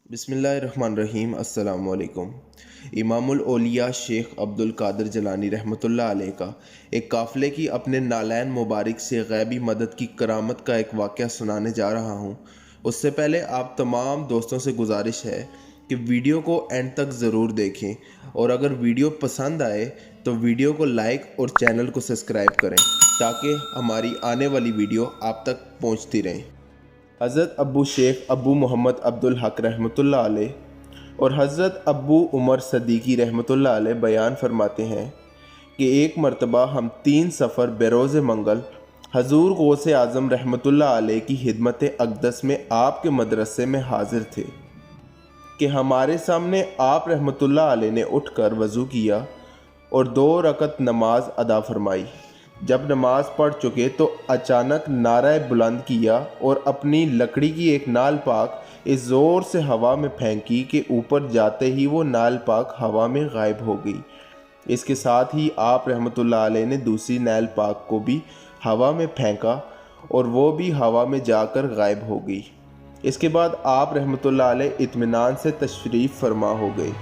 बिस्मिल्लाहिर्रहमानिर्रहीम। अस्सलाम वालेकुम। इमामुल औलिया शेख अब्दुल कादिर जिलानी रहमतुल्लाह अलैह का एक काफ़िले की अपने नालैन मुबारक से गैबी मदद की करामत का एक वाक़या सुनाने जा रहा हूँ। उससे पहले आप तमाम दोस्तों से गुजारिश है कि वीडियो को एंड तक ज़रूर देखें, और अगर वीडियो पसंद आए तो वीडियो को लाइक और चैनल को सब्सक्राइब करें ताकि हमारी आने वाली वीडियो आप तक पहुँचती रहें। हज़रत अब्बू शेख अब्बू मोहम्मद अब्दुल हक रहमतुल्लाह अलैह और हज़रत अब्बू उमर सदीकी रहमतुल्लाह अलैह बयान फरमाते हैं कि एक मरतबा हम 3 सफ़र बेरोज़ मंगल हजूर गौसे आज़म रहमतुल्लाह अलैह की खिदमत अक़दस में आपके मदरसे में हाजिर थे कि हमारे सामने आप रहमतुल्लाह अलैह ने उठकर वज़ू किया और 2 रकत नमाज अदा फरमाई। जब नमाज पढ़ चुके तो अचानक नारा बुलंद किया और अपनी लकड़ी की एक नाल पाक इस ज़ोर से हवा में फेंकी कि ऊपर जाते ही वो नाल पाक हवा में गायब हो गई। इसके साथ ही आप रहमतुल्लाह अलैह ने दूसरी नाल पाक को भी हवा में फेंका और वो भी हवा में जाकर गायब हो गई। इसके बाद आप रहमतुल्लाह अलैह इत्मीनान से तशरीफ़ फरमा हो गए।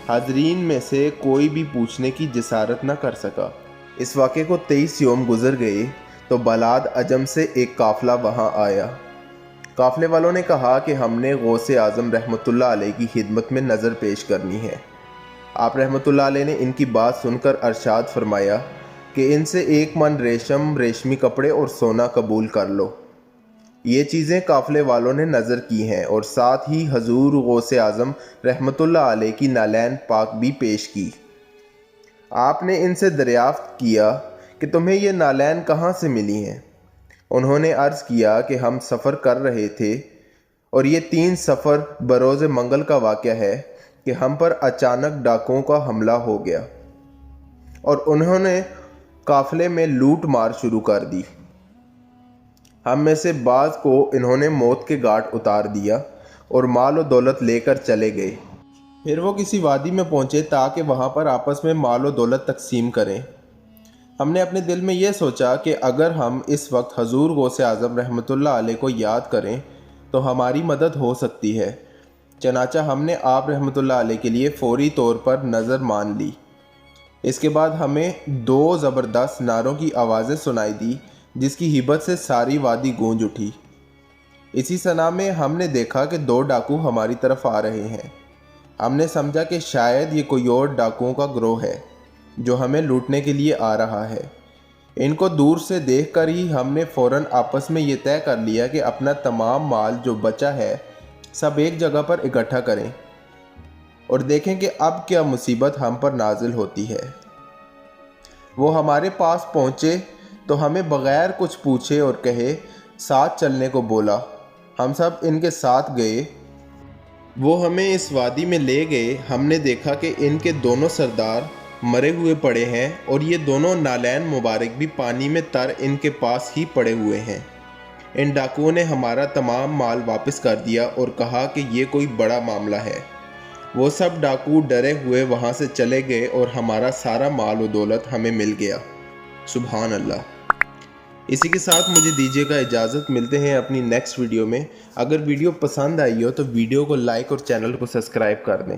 हाज़रीन में से कोई भी पूछने की जसारत न कर सका। इस वाक़े को 23 योम गुजर गए तो बलाद अजम से एक काफ़िला वहाँ आया। काफ़िले वालों ने कहा कि हमने गौसे आज़म रहमतुल्लाह अलैह की खिदमत में नज़र पेश करनी है। आप रहमतुल्लाह अलैह ने इनकी बात सुनकर अरशाद फरमाया कि इनसे 1 मन रेशमी कपड़े और सोना कबूल कर लो। ये चीज़ें काफ़िले वालों ने नज़र की हैं और साथ ही हजूर गौसे आज़म रहमतुल्लाह अलैह की नालैन पाक भी पेश की। आपने इनसे दरियाफ़्त किया कि तुम्हें ये नालैन कहाँ से मिली हैं। उन्होंने अर्ज़ किया कि हम सफ़र कर रहे थे और ये 3 सफ़र बरोज़ मंगल का वाक़या है कि हम पर अचानक डाकुओं का हमला हो गया और उन्होंने काफ़िले में लूट मार शुरू कर दी। हम में से बाज़ को इन्होंने मौत के घाट उतार दिया और माल और दौलत लेकर चले गए। फिर वो किसी वादी में पहुँचे ताकि वहाँ पर आपस में माल और दौलत तकसीम करें। हमने अपने दिल में ये सोचा कि अगर हम इस वक्त हजूर गौसे आज़म रहमतुल्लाह अलैह को याद करें तो हमारी मदद हो सकती है। चनाचा हमने आप रहमतुल्लाह अलैह के लिए फ़ौरी तौर पर नज़र मान ली। इसके बाद हमें 2 ज़बरदस्त नारों की आवाज़ें सुनाई दी जिसकी हिब्बत से सारी वादी गूंज उठी। इसी सना में हमने देखा कि 2 डाकू हमारी तरफ आ रहे हैं। हमने समझा कि शायद ये कोई और डाकुओं का गिरोह है जो हमें लूटने के लिए आ रहा है। इनको दूर से देखकर ही हमने फ़ौरन आपस में ये तय कर लिया कि अपना तमाम माल जो बचा है सब एक जगह पर इकट्ठा करें और देखें कि अब क्या मुसीबत हम पर नाजिल होती है। वो हमारे पास पहुँचे तो हमें बग़ैर कुछ पूछे और कहे साथ चलने को बोला। हम सब इनके साथ गए। वो हमें इस वादी में ले गए। हमने देखा कि इनके दोनों सरदार मरे हुए पड़े हैं और ये दोनों नालैन मुबारक भी पानी में तर इनके पास ही पड़े हुए हैं। इन डाकुओं ने हमारा तमाम माल वापस कर दिया और कहा कि ये कोई बड़ा मामला है। वो सब डाकू डरे हुए वहाँ से चले गए और हमारा सारा माल और दौलत हमें मिल गया। सुभान अल्लाह। इसी के साथ मुझे दीजिएगा इजाज़त। मिलते हैं अपनी नेक्स्ट वीडियो में। अगर वीडियो पसंद आई हो तो वीडियो को लाइक और चैनल को सब्सक्राइब कर दें।